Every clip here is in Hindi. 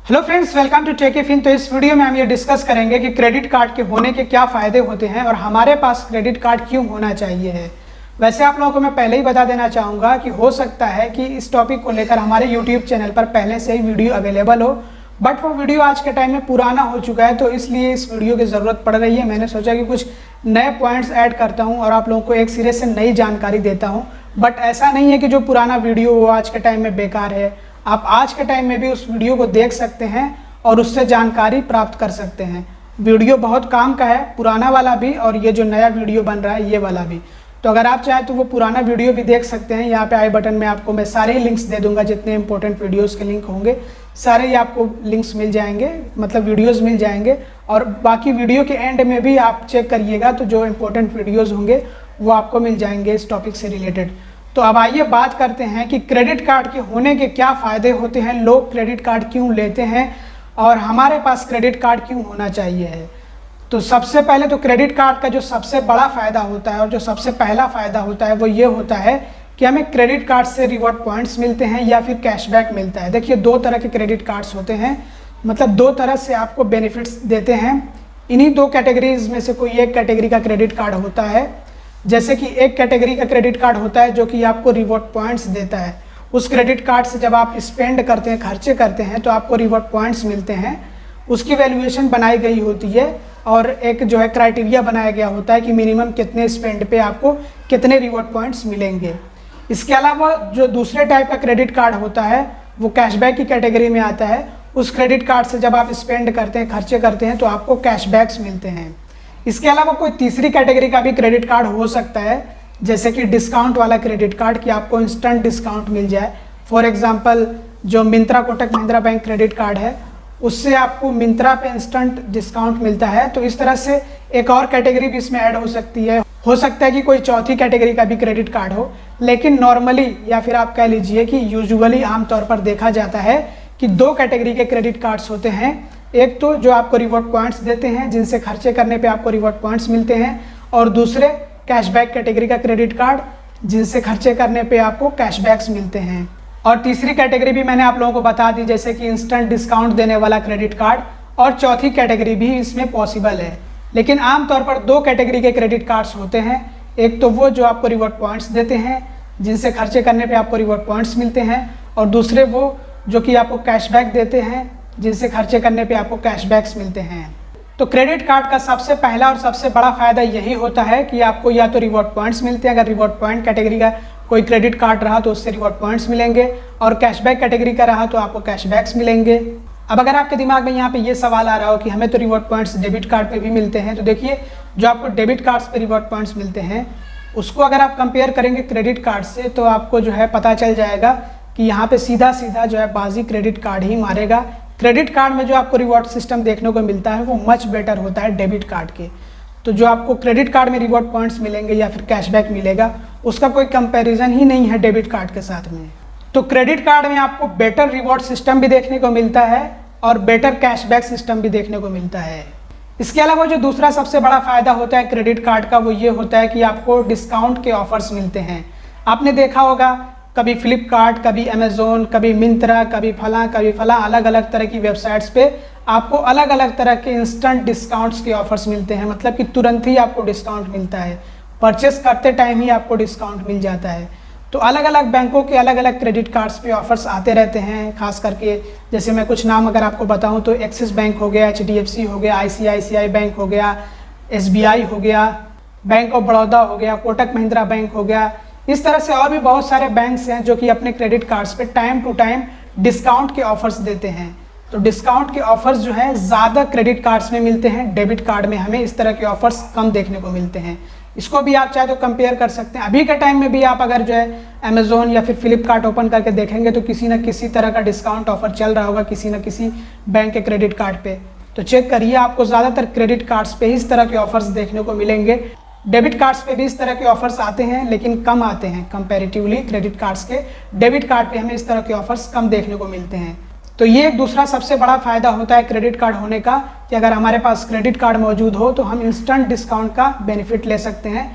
Hello friends, welcome to tech if in. तो इस वीडियो में हम ये डिस्कस करेंगे कि क्रेडिट कार्ड के होने के क्या फ़ायदे होते हैं और हमारे पास क्रेडिट कार्ड क्यों होना चाहिए है। वैसे आप लोगों को मैं पहले ही बता देना चाहूँगा कि हो सकता है कि इस टॉपिक को लेकर हमारे यूट्यूब चैनल पर पहले से ही वीडियो अवेलेबल हो, बट वो वीडियो आज के टाइम में पुराना हो चुका है, तो इसलिए इस वीडियो की ज़रूरत पड़ रही है। मैंने सोचा कि कुछ नए पॉइंट्स ऐड करता हूँ और आप लोगों को एक सिरे से नई जानकारी देता हूँ। बट ऐसा नहीं है कि जो पुराना वीडियो वो आज के टाइम में बेकार है। आप आज के टाइम में भी उस वीडियो को देख सकते हैं और उससे जानकारी प्राप्त कर सकते हैं। वीडियो बहुत काम का है, पुराना वाला भी और ये जो नया वीडियो बन रहा है ये वाला भी। तो अगर आप चाहें तो वो पुराना वीडियो भी देख सकते हैं। यहाँ पे आई बटन में आपको मैं सारे ही लिंक्स दे दूंगा, जितने इंपॉर्टेंट वीडियोस के लिंक होंगे सारे ही आपको लिंक्स मिल जाएंगे, मतलब वीडियोस मिल जाएंगे। और बाकी वीडियो के एंड में भी आप चेक करिएगा तो जो इंपॉर्टेंट वीडियोज़ होंगे वो आपको मिल जाएंगे इस टॉपिक से रिलेटेड। तो अब आइए बात करते हैं कि क्रेडिट कार्ड के होने के क्या फ़ायदे होते हैं, लोग क्रेडिट कार्ड क्यों लेते हैं और हमारे पास क्रेडिट कार्ड क्यों होना चाहिए है। तो सबसे पहले तो क्रेडिट कार्ड का जो सबसे बड़ा फ़ायदा होता है और जो सबसे पहला फ़ायदा होता है वो ये होता है कि हमें क्रेडिट कार्ड से रिवॉर्ड पॉइंट्स मिलते हैं या फिर कैशबैक मिलता है। देखिए, दो तरह के क्रेडिट कार्ड्स होते हैं, मतलब दो तरह से आपको बेनिफिट्स देते हैं। इन्हीं दो कैटेगरीज में से कोई एक कैटेगरी का क्रेडिट कार्ड होता है। जैसे कि एक कैटेगरी का क्रेडिट कार्ड होता है जो कि आपको रिवॉर्ड पॉइंट्स देता है। उस क्रेडिट कार्ड से जब आप स्पेंड करते हैं, खर्चे करते हैं, तो आपको रिवॉर्ड पॉइंट्स मिलते हैं। उसकी वैल्यूएशन बनाई गई होती है और एक जो है क्राइटेरिया बनाया गया होता है कि मिनिमम कितने स्पेंड पे आपको कितने रिवॉर्ड पॉइंट्स मिलेंगे। इसके अलावा जो दूसरे टाइप का क्रेडिट कार्ड होता है वो कैशबैक की कैटेगरी में आता है। उस क्रेडिट कार्ड से जब आप स्पेंड करते हैं, खर्चे करते हैं, तो आपको कैशबैक्स मिलते हैं। इसके अलावा कोई तीसरी कैटेगरी का भी क्रेडिट कार्ड हो सकता है, जैसे कि डिस्काउंट वाला क्रेडिट कार्ड, कि आपको इंस्टेंट डिस्काउंट मिल जाए। फॉर एग्जांपल जो Myntra Kotak Mahindra bank credit card है उससे आपको मिंत्रा पे इंस्टेंट डिस्काउंट मिलता है। तो इस तरह से एक और कैटेगरी भी इसमें ऐड हो सकती है। हो सकता है कि कोई चौथी कैटेगरी का भी क्रेडिट कार्ड हो, लेकिन नॉर्मली या फिर आप कह लीजिए कि यूजुअली आमतौर पर देखा जाता है कि दो कैटेगरी के क्रेडिट कार्ड्स होते हैं। एक तो जो आपको रिवॉर्ड पॉइंट्स देते हैं, जिनसे खर्चे करने पे आपको रिवॉर्ड पॉइंट्स मिलते हैं, और दूसरे कैशबैक कैटेगरी का क्रेडिट कार्ड, जिनसे खर्चे करने पे आपको कैशबैक्स मिलते हैं। और तीसरी कैटेगरी भी मैंने आप लोगों को बता दी, जैसे कि इंस्टेंट डिस्काउंट देने वाला क्रेडिट कार्ड, और चौथी कैटेगरी भी इसमें पॉसिबल है। लेकिन आमतौर पर दो कैटेगरी के क्रेडिट कार्ड्स होते हैं। एक तो वो जो आपको रिवॉर्ड पॉइंट्स देते हैं, जिनसे खर्चे करने पे आपको रिवॉर्ड पॉइंट्स मिलते हैं, और दूसरे वो जो कि आपको कैशबैक देते हैं, जिनसे खर्चे करने पे आपको कैशबैक्स मिलते हैं। तो क्रेडिट कार्ड का सबसे पहला और सबसे बड़ा फ़ायदा यही होता है कि आपको या तो रिवॉर्ड पॉइंट्स मिलते हैं, अगर रिवॉर्ड पॉइंट कैटेगरी का कोई क्रेडिट कार्ड रहा तो उससे रिवॉर्ड पॉइंट्स मिलेंगे, और कैशबैक कैटेगरी का रहा तो आपको कैशबैक्स मिलेंगे। अब अगर आपके दिमाग में यहाँ पे ये सवाल आ रहा हो कि हमें तो रिवॉर्ड पॉइंट्स डेबिट कार्ड पे भी मिलते हैं, तो देखिए, जो आपको डेबिट कार्ड्स पे रिवॉर्ड पॉइंट्स मिलते हैं उसको अगर आप कंपेयर करेंगे क्रेडिट कार्ड से, तो आपको जो है पता चल जाएगा कि यहाँ पे सीधा सीधा जो है बाजी क्रेडिट कार्ड ही मारेगा। क्रेडिट कार्ड में जो आपको रिवॉर्ड सिस्टम देखने को मिलता है वो मच बेटर होता है डेबिट कार्ड के। तो जो आपको क्रेडिट कार्ड में रिवॉर्ड पॉइंट्स मिलेंगे या फिर कैशबैक मिलेगा, उसका कोई कंपैरिजन ही नहीं है डेबिट कार्ड के साथ में। तो क्रेडिट कार्ड में आपको बेटर रिवॉर्ड सिस्टम भी देखने को मिलता है और बेटर कैशबैक सिस्टम भी देखने को मिलता है। इसके अलावा जो दूसरा सबसे बड़ा फ़ायदा होता है क्रेडिट कार्ड का, वो ये होता है कि आपको डिस्काउंट के ऑफर्स मिलते हैं। आपने देखा होगा, कभी फ्लिपकार्ट, कभी अमेज़ोन, कभी मिंत्रा, कभी फला, अलग अलग तरह की वेबसाइट्स पे आपको अलग अलग तरह के इंस्टेंट डिस्काउंट्स के ऑफर्स मिलते हैं। मतलब कि तुरंत ही आपको डिस्काउंट मिलता है, परचेस करते टाइम ही आपको डिस्काउंट मिल जाता है। तो अलग अलग बैंकों के अलग अलग क्रेडिट कार्ड्स पे ऑफर्स आते रहते हैं। खास करके जैसे मैं कुछ नाम अगर आपको बताऊं तो एक्सिस बैंक हो गया, HDFC हो गया, ICICI बैंक हो गया, SBI हो गया, बैंक ऑफ बड़ौदा हो गया, कोटक महिंद्रा बैंक हो गया। इस तरह से और भी बहुत सारे बैंक्स हैं जो कि अपने क्रेडिट कार्ड्स पे टाइम टू टाइम डिस्काउंट के ऑफर्स देते हैं। तो डिस्काउंट के ऑफर्स जो है ज़्यादा क्रेडिट कार्ड्स में मिलते हैं, डेबिट कार्ड में हमें इस तरह के ऑफर्स कम देखने को मिलते हैं। इसको भी आप चाहे तो कंपेयर कर सकते हैं। अभी के टाइम में भी आप अगर जो है अमेज़ोन या फिर फ्लिपकार्ट ओपन करके देखेंगे तो किसी न किसी तरह का डिस्काउंट ऑफर चल रहा होगा किसी न किसी बैंक के क्रेडिट कार्ड पे। तो चेक करिए, आपको ज़्यादातर क्रेडिट कार्ड्स पे इस तरह के ऑफर्स देखने को मिलेंगे। डेबिट कार्ड्स पे भी इस तरह के ऑफर्स आते हैं, लेकिन कम आते हैं कंपैरेटिवली क्रेडिट कार्ड्स के। डेबिट कार्ड पे हमें इस तरह के ऑफर्स कम देखने को मिलते हैं। तो ये एक दूसरा सबसे बड़ा फ़ायदा होता है क्रेडिट कार्ड होने का, कि अगर हमारे पास क्रेडिट कार्ड मौजूद हो तो हम इंस्टेंट डिस्काउंट का बेनिफिट ले सकते हैं।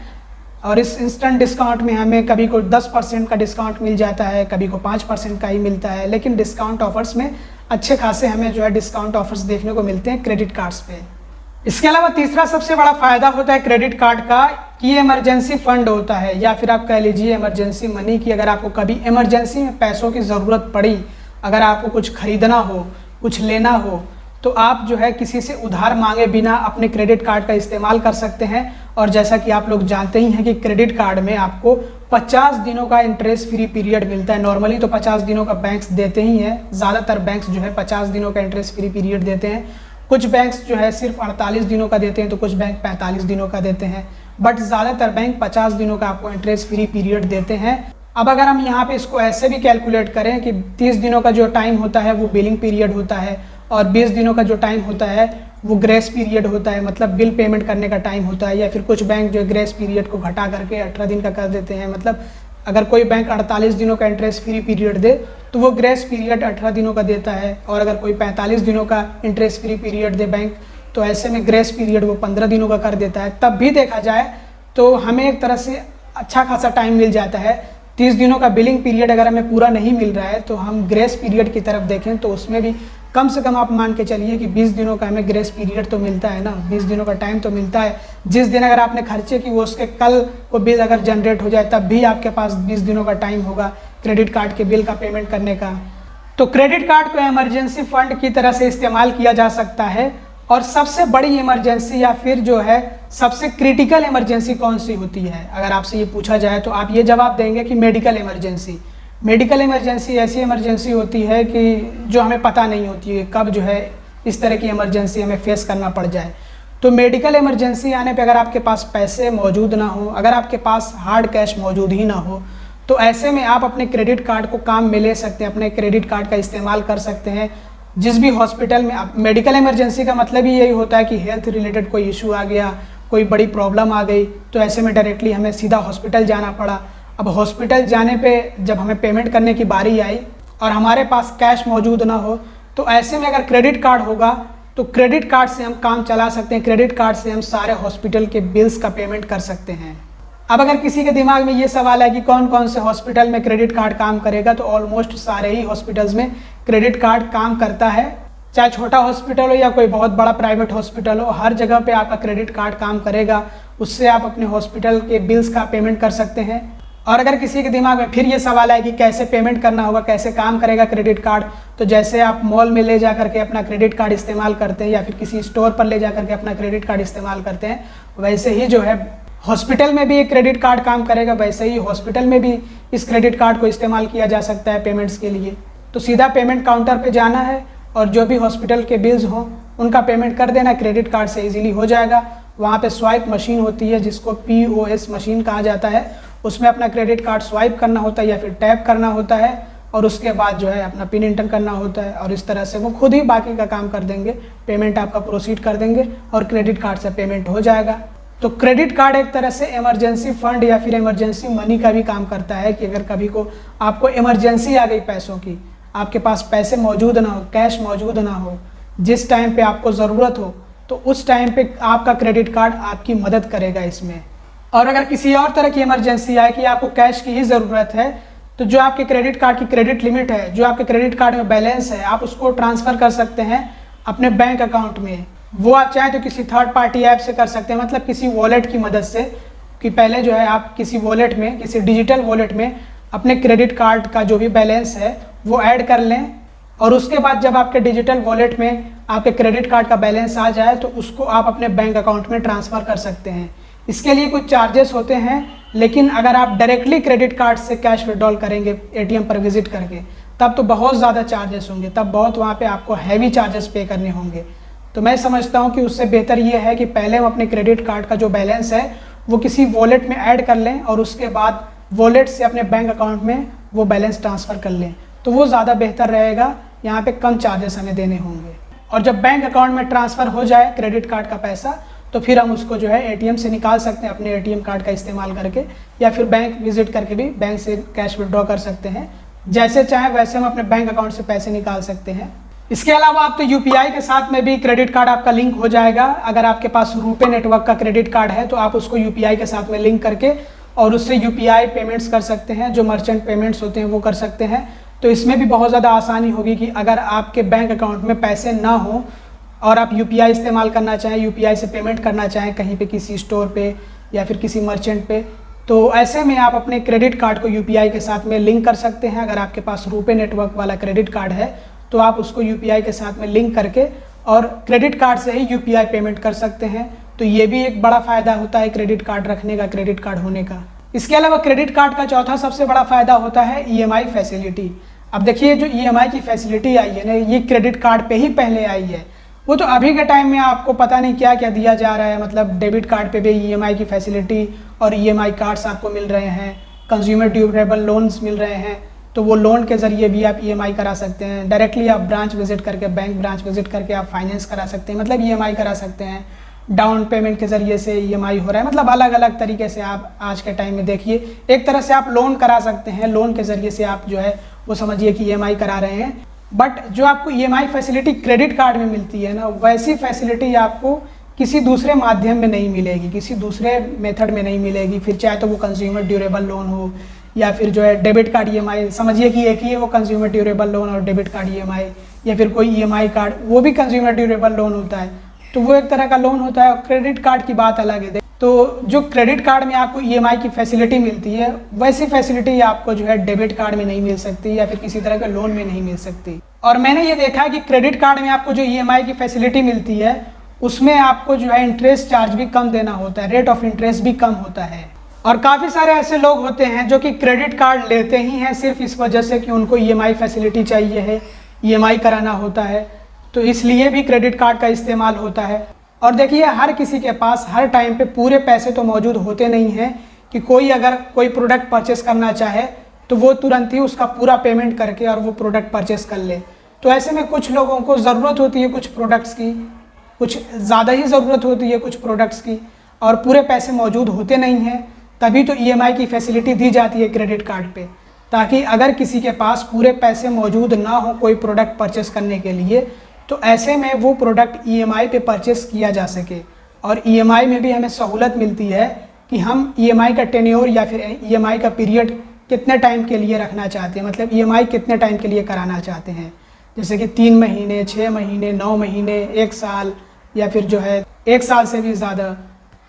और इस इंस्टेंट डिस्काउंट में हमें कभी को 10% का डिस्काउंट मिल जाता है, कभी को 5% का ही मिलता है, लेकिन डिस्काउंट ऑफर्स में अच्छे खासे हमें जो है डिस्काउंट ऑफर्स देखने को मिलते हैं क्रेडिट कार्ड्स पे। इसके अलावा तीसरा सबसे बड़ा फ़ायदा होता है क्रेडिट कार्ड का कि ये इमरजेंसी फंड होता है, या फिर आप कह लीजिए इमरजेंसी मनी की। अगर आपको कभी इमरजेंसी में पैसों की ज़रूरत पड़ी, अगर आपको कुछ खरीदना हो, कुछ लेना हो, तो आप जो है किसी से उधार मांगे बिना अपने क्रेडिट कार्ड का इस्तेमाल कर सकते हैं। और जैसा कि आप लोग जानते ही हैं कि क्रेडिट कार्ड में आपको 50 दिनों का इंटरेस्ट फ्री पीरियड मिलता है। नॉर्मली तो 50 दिनों का बैंक्स देते ही हैं, ज़्यादातर बैंक्स जो है 50 दिनों का इंटरेस्ट फ्री पीरियड देते हैं। कुछ बैंक्स जो है सिर्फ 48 दिनों का देते हैं, तो कुछ बैंक 45 दिनों का देते हैं, बट ज़्यादातर बैंक 50 दिनों का आपको इंटरेस्ट फ्री पीरियड देते हैं। अब अगर हम यहाँ पे इसको ऐसे भी कैलकुलेट करें कि 30 दिनों का जो टाइम होता है वो बिलिंग पीरियड होता है, और 20 दिनों का जो टाइम होता है वो ग्रेस पीरियड होता है, मतलब बिल पेमेंट करने का टाइम होता है। या फिर कुछ बैंक जो ग्रेस पीरियड को घटा करके 18 दिन का कर देते हैं। मतलब अगर कोई बैंक 48 दिनों का इंटरेस्ट फ्री पीरियड दे तो वो ग्रेस पीरियड 18 दिनों का देता है, और अगर कोई 45 दिनों का इंटरेस्ट फ्री पीरियड दे बैंक, तो ऐसे में ग्रेस पीरियड वो 15 दिनों का कर देता है। तब भी देखा जाए तो हमें एक तरह से अच्छा खासा टाइम मिल जाता है। 30 दिनों का बिलिंग पीरियड अगर हमें पूरा नहीं मिल रहा है तो हम ग्रेस पीरियड की तरफ देखें तो उसमें भी कम से कम आप मान के चलिए कि 20 दिनों का हमें ग्रेस पीरियड तो मिलता है ना, 20 दिनों का टाइम तो मिलता है। जिस दिन अगर आपने खर्चे की वो उसके कल को बिल अगर जनरेट हो जाए तब भी आपके पास 20 दिनों का टाइम होगा क्रेडिट कार्ड के बिल का पेमेंट करने का। तो क्रेडिट कार्ड को इमरजेंसी फंड की तरह से इस्तेमाल किया जा सकता है। और सबसे बड़ी इमरजेंसी या फिर जो है सबसे क्रिटिकल इमरजेंसी कौन सी होती है, अगर आपसे ये पूछा जाए तो आप ये जवाब देंगे कि मेडिकल इमरजेंसी। मेडिकल इमरजेंसी ऐसी इमरजेंसी होती है कि जो हमें पता नहीं होती है कब जो है इस तरह की इमरजेंसी हमें फेस करना पड़ जाए। तो मेडिकल इमरजेंसी आने पे अगर आपके पास पैसे मौजूद ना हो, अगर आपके पास हार्ड कैश मौजूद ही ना हो, तो ऐसे में आप अपने क्रेडिट कार्ड को काम में ले सकते हैं, अपने क्रेडिट कार्ड का इस्तेमाल कर सकते हैं। जिस भी हॉस्पिटल में मेडिकल इमरजेंसी का मतलब ही यही होता है कि हेल्थ रिलेटेड कोई इशू आ गया, कोई बड़ी प्रॉब्लम आ गई, तो ऐसे में डायरेक्टली हमें सीधा हॉस्पिटल जाना पड़ा। अब हॉस्पिटल जाने पे जब हमें पेमेंट करने की बारी आई और हमारे पास कैश मौजूद ना हो, तो ऐसे में अगर क्रेडिट कार्ड होगा तो क्रेडिट कार्ड से हम काम चला सकते हैं, क्रेडिट कार्ड से हम सारे हॉस्पिटल के बिल्स का पेमेंट कर सकते हैं। अब अगर किसी के दिमाग में ये सवाल है कि कौन कौन से हॉस्पिटल में क्रेडिट कार्ड काम करेगा, तो ऑलमोस्ट सारे ही हॉस्पिटल्स में क्रेडिट कार्ड काम करता है। चाहे छोटा हॉस्पिटल हो या कोई बहुत बड़ा प्राइवेट हॉस्पिटल हो, हर जगह पे आपका क्रेडिट कार्ड काम करेगा। उससे आप अपने हॉस्पिटल के बिल्स का पेमेंट कर सकते हैं। और अगर किसी के दिमाग में फिर ये सवाल है कि कैसे पेमेंट करना होगा, कैसे काम करेगा क्रेडिट कार्ड, तो जैसे आप मॉल में ले जा करके अपना क्रेडिट कार्ड इस्तेमाल करते हैं या फिर किसी स्टोर पर ले जा करके अपना क्रेडिट कार्ड इस्तेमाल करते हैं, वैसे ही जो है हॉस्पिटल में भी एक क्रेडिट कार्ड काम करेगा। वैसे ही हॉस्पिटल में भी इस क्रेडिट कार्ड को इस्तेमाल किया जा सकता है पेमेंट्स के लिए। तो सीधा पेमेंट काउंटर पे जाना है और जो भी हॉस्पिटल के बिल्स हों उनका पेमेंट कर देना, क्रेडिट कार्ड से इजीली हो जाएगा। वहाँ पे स्वाइप मशीन होती है जिसको POS मशीन कहा जाता है, उसमें अपना क्रेडिट कार्ड स्वाइप करना होता है या फिर टैप करना होता है, और उसके बाद जो है अपना पिन एंटर करना होता है, और इस तरह से वो खुद ही बाकी का काम कर देंगे, पेमेंट आपका प्रोसीड कर देंगे और क्रेडिट कार्ड से पेमेंट हो जाएगा। तो क्रेडिट कार्ड एक तरह से इमरजेंसी फंड या फिर इमरजेंसी मनी का भी काम करता है कि अगर कभी को आपको इमरजेंसी आ गई पैसों की, आपके पास पैसे मौजूद ना हो, कैश मौजूद ना हो, जिस टाइम पे आपको ज़रूरत हो, तो उस टाइम पे आपका क्रेडिट कार्ड आपकी मदद करेगा इसमें। और अगर किसी और तरह की इमरजेंसी आए कि आपको कैश की ही ज़रूरत है, तो जो आपके क्रेडिट कार्ड की क्रेडिट लिमिट है, जो आपके क्रेडिट कार्ड में बैलेंस है, आप उसको ट्रांसफ़र कर सकते हैं अपने बैंक अकाउंट में। वो आप चाहें तो किसी थर्ड पार्टी ऐप से कर सकते हैं, मतलब किसी वॉलेट की मदद से, कि पहले जो है आप किसी वॉलेट में, किसी डिजिटल वॉलेट में अपने क्रेडिट कार्ड का जो भी बैलेंस है वो ऐड कर लें, और उसके बाद जब आपके डिजिटल वॉलेट में आपके क्रेडिट कार्ड का बैलेंस आ जाए तो उसको आप अपने बैंक अकाउंट में ट्रांसफ़र कर सकते हैं। इसके लिए कुछ चार्जेस होते हैं, लेकिन अगर आप डायरेक्टली क्रेडिट कार्ड से कैश विड्रॉल करेंगे ATM पर विजिट करके, तब तो बहुत ज़्यादा चार्जेस होंगे, तब बहुत वहाँ पे आपको हैवी चार्जेस पे करने होंगे। तो मैं समझता हूँ कि उससे बेहतर ये है कि पहले हम अपने क्रेडिट कार्ड का जो बैलेंस है वो किसी वॉलेट में ऐड कर लें और उसके बाद वॉलेट से अपने बैंक अकाउंट में वो बैलेंस ट्रांसफ़र कर लें, तो वो ज़्यादा बेहतर रहेगा। यहाँ पे कम चार्जेस हमें देने होंगे, और जब बैंक अकाउंट में ट्रांसफ़र हो जाए क्रेडिट कार्ड का पैसा, तो फिर हम उसको जो है ATM से निकाल सकते हैं अपने ATM कार्ड का इस्तेमाल करके, या फिर बैंक विजिट करके भी बैंक से कैश विड्रॉ कर सकते हैं। जैसे चाहे वैसे हम अपने बैंक अकाउंट से पैसे निकाल सकते हैं। इसके अलावा आप तो UPI के साथ में भी क्रेडिट कार्ड आपका लिंक हो जाएगा। अगर आपके पास रुपे नेटवर्क का क्रेडिट कार्ड है तो आप उसको UPI के साथ में लिंक करके और उससे UPI पेमेंट्स कर सकते हैं, जो मर्चेंट पेमेंट्स होते हैं वो कर सकते हैं। तो इसमें भी बहुत ज़्यादा आसानी होगी कि अगर आपके बैंक अकाउंट में पैसे ना हो और आप यूपीआई इस्तेमाल करना चाहें, यूपीआई से पेमेंट करना चाहें कहीं पे, किसी स्टोर पे या फिर किसी मर्चेंट पे, तो ऐसे में आप अपने क्रेडिट कार्ड को यूपीआई के साथ में लिंक कर सकते हैं। अगर आपके पास रुपे नेटवर्क वाला क्रेडिट कार्ड है तो आप उसको यूपीआई के साथ में लिंक करके और क्रेडिट कार्ड से ही यूपीआई पेमेंट कर सकते हैं। तो ये भी एक बड़ा फ़ायदा होता है क्रेडिट कार्ड रखने का, क्रेडिट कार्ड होने का। इसके अलावा क्रेडिट कार्ड का चौथा सबसे बड़ा फ़ायदा होता है ईएमआई फैसिलिटी। अब देखिए, जो ईएमआई की फैसिलिटी आई है ना, ये क्रेडिट कार्ड पे ही पहले आई है। वो तो अभी के टाइम में आपको पता नहीं क्या क्या दिया जा रहा है, मतलब डेबिट कार्ड पे भी ईएमआई की फैसिलिटी और ईएमआई कार्ड्स आपको मिल रहे हैं, कंज्यूमर ड्यूरेबल लोन्स मिल रहे हैं, तो वो लोन के ज़रिए भी आप ईएमआई करा सकते हैं। डायरेक्टली आप ब्रांच विजिट करके, बैंक ब्रांच विजिट करके आप फाइनेंस करा सकते हैं, मतलब ईएमआई करा सकते हैं। डाउन पेमेंट के ज़रिए से ईएमआई हो रहा है, मतलब अलग अलग तरीके से आप आज के टाइम में देखिए, एक तरह से आप लोन करा सकते हैं, लोन के ज़रिए से आप जो है वो समझिए कि ईएमआई करा रहे हैं। बट जो आपको ईएमआई फैसिलिटी क्रेडिट कार्ड में मिलती है ना, वैसी फैसिलिटी आपको किसी दूसरे माध्यम में नहीं मिलेगी, किसी दूसरे मेथड में नहीं मिलेगी। फिर चाहे तो वो कंज्यूमर ड्यूरेबल लोन हो या फिर जो है डेबिट कार्ड ईएमआई, समझिए कि एक ही है वो कंज्यूमर ड्यूरेबल लोन और डेबिट कार्ड ईएमआई, या फिर कोई ईएमआई कार्ड, वो भी कंज्यूमर ड्यूरेबल लोन होता है, तो वो एक तरह का लोन होता है। और क्रेडिट कार्ड की बात अलग है। तो जो क्रेडिट कार्ड में आपको ईएमआई की फैसिलिटी मिलती है, वैसी फैसिलिटी आपको जो है डेबिट कार्ड में नहीं मिल सकती या फिर किसी तरह के लोन में नहीं मिल सकती। और मैंने ये देखा है कि क्रेडिट कार्ड में आपको जो ईएमआई की फैसिलिटी मिलती है, उसमें आपको जो है इंटरेस्ट चार्ज भी कम देना होता है, रेट ऑफ इंटरेस्ट भी कम होता है। और काफ़ी सारे ऐसे लोग होते हैं जो कि क्रेडिट कार्ड लेते ही हैं सिर्फ इस वजह से कि उनको ईएमआई फैसिलिटी चाहिए है, ईएमआई कराना होता है, तो इसलिए भी क्रेडिट कार्ड का इस्तेमाल होता है। और देखिए, हर किसी के पास हर टाइम पे पूरे पैसे तो मौजूद होते नहीं हैं कि कोई अगर कोई प्रोडक्ट परचेस करना चाहे तो वो तुरंत ही उसका पूरा पेमेंट करके और वो प्रोडक्ट परचेस कर ले। तो ऐसे में कुछ लोगों को ज़रूरत होती है कुछ प्रोडक्ट्स की, कुछ ज़्यादा ही ज़रूरत होती है कुछ प्रोडक्ट्स की, और पूरे पैसे मौजूद होते नहीं हैं, तभी तो ईएमआई की फैसिलिटी दी जाती है क्रेडिट कार्ड पे, ताकि अगर किसी के पास पूरे पैसे मौजूद ना हो कोई प्रोडक्ट परचेस करने के लिए, तो ऐसे में वो प्रोडक्ट ईएमआई पे परचेस किया जा सके। और ईएमआई में भी हमें सहूलत मिलती है कि हम ईएमआई का टेन्योर या फिर ईएमआई का पीरियड कितने टाइम के लिए रखना चाहते हैं, मतलब ईएमआई कितने टाइम के लिए कराना चाहते हैं, जैसे कि 3 महीने, 6 महीने, 9 महीने, 1 साल या फिर जो है 1 साल से भी ज़्यादा।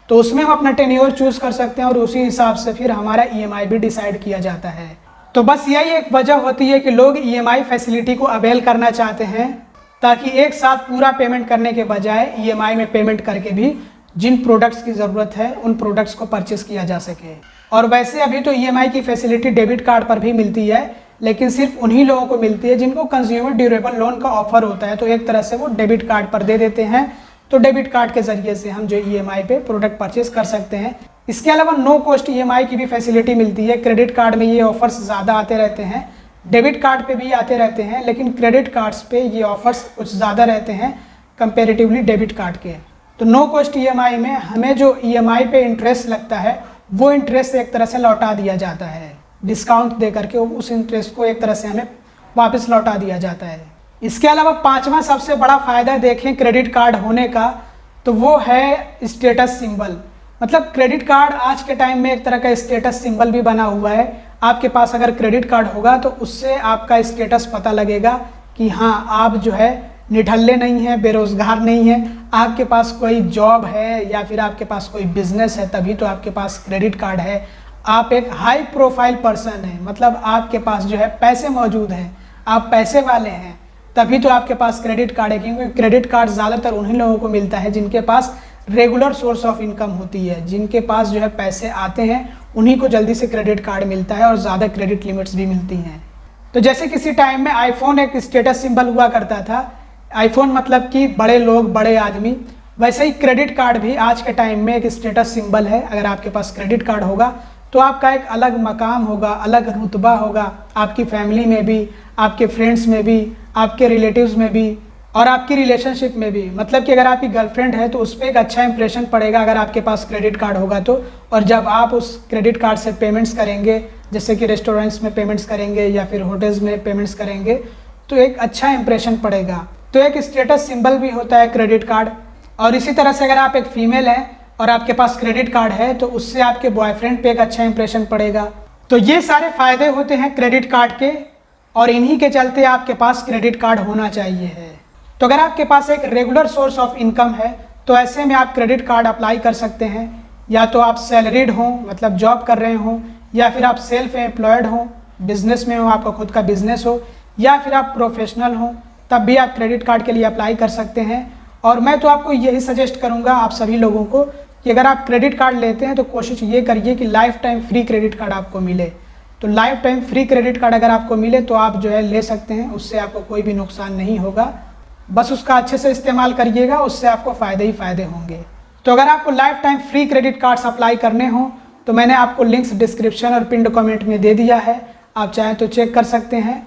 तो उसमें हम अपना टेन्योर चूज़ कर सकते हैं और उसी हिसाब से फिर हमारा ईएमआई भी डिसाइड किया जाता है। तो बस यही एक वजह होती है कि लोग ईएमआई फैसिलिटी को अवेल करना चाहते हैं, ताकि एक साथ पूरा पेमेंट करने के बजाय ईएमआई में पेमेंट करके भी जिन प्रोडक्ट्स की ज़रूरत है उन प्रोडक्ट्स को परचेस किया जा सके। और वैसे अभी तो ईएमआई की फैसिलिटी डेबिट कार्ड पर भी मिलती है, लेकिन सिर्फ उन्हीं लोगों को मिलती है जिनको कंज्यूमर ड्यूरेबल लोन का ऑफर होता है, तो एक तरह से वो डेबिट कार्ड पर दे देते हैं। तो डेबिट कार्ड के ज़रिए से हम जो ईएमआई पे प्रोडक्ट परचेस कर सकते हैं। इसके अलावा नो कॉस्ट ईएमआई की भी फैसिलिटी मिलती है। क्रेडिट कार्ड में ये ऑफर्स ज़्यादा आते रहते हैं, डेबिट कार्ड पे भी आते रहते हैं, लेकिन क्रेडिट कार्ड्स पे ये ऑफर्स कुछ ज़्यादा रहते हैं कंपेरेटिवली डेबिट कार्ड के। तो नो कॉस्ट ईएमआई में हमें जो ईएमआई पे इंटरेस्ट लगता है वो इंटरेस्ट एक तरह से लौटा दिया जाता है, डिस्काउंट दे करके उस इंटरेस्ट को एक तरह से हमें वापस लौटा दिया जाता है। इसके अलावा 5वां सबसे बड़ा फ़ायदा देखें क्रेडिट कार्ड होने का, तो वो है स्टेटस सिंबल। मतलब क्रेडिट कार्ड आज के टाइम में एक तरह का स्टेटस सिंबल भी बना हुआ है। आपके पास अगर क्रेडिट कार्ड होगा तो उससे आपका स्टेटस पता लगेगा कि हाँ, आप जो है निठल्ले नहीं हैं, बेरोज़गार नहीं हैं, आपके पास कोई जॉब है या फिर आपके पास कोई बिजनेस है, तभी तो आपके पास क्रेडिट कार्ड है। आप एक हाई प्रोफाइल पर्सन हैं, मतलब आपके पास जो है पैसे मौजूद हैं, आप पैसे वाले हैं, तभी तो आपके पास क्रेडिट कार्ड है। क्योंकि क्रेडिट कार्ड ज़्यादातर उन्हीं लोगों को मिलता है जिनके पास रेगुलर सोर्स ऑफ इनकम होती है, जिनके पास जो है पैसे आते हैं, उन्हीं को जल्दी से क्रेडिट कार्ड मिलता है और ज़्यादा क्रेडिट लिमिट्स भी मिलती हैं। तो जैसे किसी टाइम में आईफोन एक स्टेटस सिंबल हुआ करता था, आईफोन मतलब कि बड़े लोग, बड़े आदमी, वैसे ही क्रेडिट कार्ड भी आज के टाइम में एक स्टेटस सिंबल है। अगर आपके पास क्रेडिट कार्ड होगा तो आपका एक अलग मकाम होगा, अलग रुतबा होगा, आपकी फैमिली में भी, आपके फ्रेंड्स में भी, आपके रिलेटिव्स में भी और आपकी रिलेशनशिप में भी। मतलब कि अगर आपकी गर्लफ्रेंड है तो उस पर एक अच्छा इंप्रेशन पड़ेगा अगर आपके पास क्रेडिट कार्ड होगा तो। और जब आप उस क्रेडिट कार्ड से पेमेंट्स करेंगे, जैसे कि रेस्टोरेंट्स में पेमेंट्स करेंगे या फिर होटल्स में पेमेंट्स करेंगे, तो एक अच्छा इंप्रेशन पड़ेगा। तो एक स्टेटस सिंबल भी होता है क्रेडिट कार्ड। और इसी तरह से अगर आप एक फीमेल हैं और आपके पास क्रेडिट कार्ड है तो उससे आपके बॉयफ्रेंड पे एक अच्छा इंप्रेशन पड़ेगा। तो ये सारे फ़ायदे होते हैं क्रेडिट कार्ड के। और इन्हीं के चलते आपके पास क्रेडिट कार्ड होना चाहिए है। तो अगर आपके पास एक रेगुलर सोर्स ऑफ इनकम है तो ऐसे में आप क्रेडिट कार्ड अप्लाई कर सकते हैं। या तो आप सैलरीड हों, मतलब जॉब कर रहे हों, या फिर आप सेल्फ एम्प्लॉयड हों, बिजनेस में हो, आपका खुद का बिजनेस हो, या फिर आप प्रोफेशनल हों, तब भी आप क्रेडिट कार्ड के लिए अप्लाई कर सकते हैं। और मैं तो आपको यही सजेस्ट करूंगा आप सभी लोगों को कि अगर आप क्रेडिट कार्ड लेते हैं तो कोशिश ये करिए कि life time free credit card आपको मिले। तो life time free credit card अगर आपको मिले तो आप जो है ले सकते हैं, उससे आपको कोई भी नुकसान नहीं होगा। बस उसका अच्छे से इस्तेमाल करिएगा, उससे आपको फ़ायदे ही फ़ायदे होंगे। तो अगर आपको life time free credit cards apply करने हों तो मैंने आपको लिंक्स डिस्क्रिप्शन और पिंड कमेंट में दे दिया है, आप चाहें तो चेक कर सकते हैं।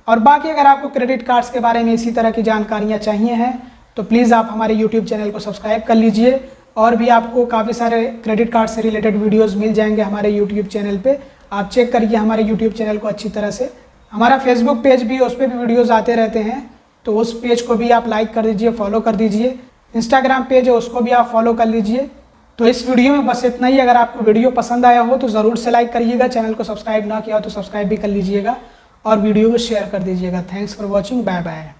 और बाकी अगर आपको क्रेडिट कार्ड्स के बारे में इसी तरह की जानकारियाँ चाहिए हैं तो प्लीज़ आप हमारे यूट्यूब चैनल को सब्सक्राइब कर लीजिए। और भी आपको काफ़ी सारे क्रेडिट कार्ड से रिलेटेड वीडियोज़ मिल जाएंगे हमारे यूट्यूब चैनल पर। आप चेक करिए हमारे यूट्यूब चैनल को अच्छी तरह से। हमारा फेसबुक पेज भी, उस पर भी वीडियोज़ आते रहते हैं, तो उस पेज को भी आप लाइक कर दीजिए, फॉलो कर दीजिए। इंस्टाग्राम पेज है उसको भी आप फॉलो कर लीजिए। तो इस वीडियो में बस इतना ही। अगर आपको वीडियो पसंद आया हो तो ज़रूर से लाइक करिएगा, चैनल को सब्सक्राइब ना किया हो तो सब्सक्राइब भी कर लीजिएगा और वीडियो को शेयर कर दीजिएगा। Thanks for watching, bye bye.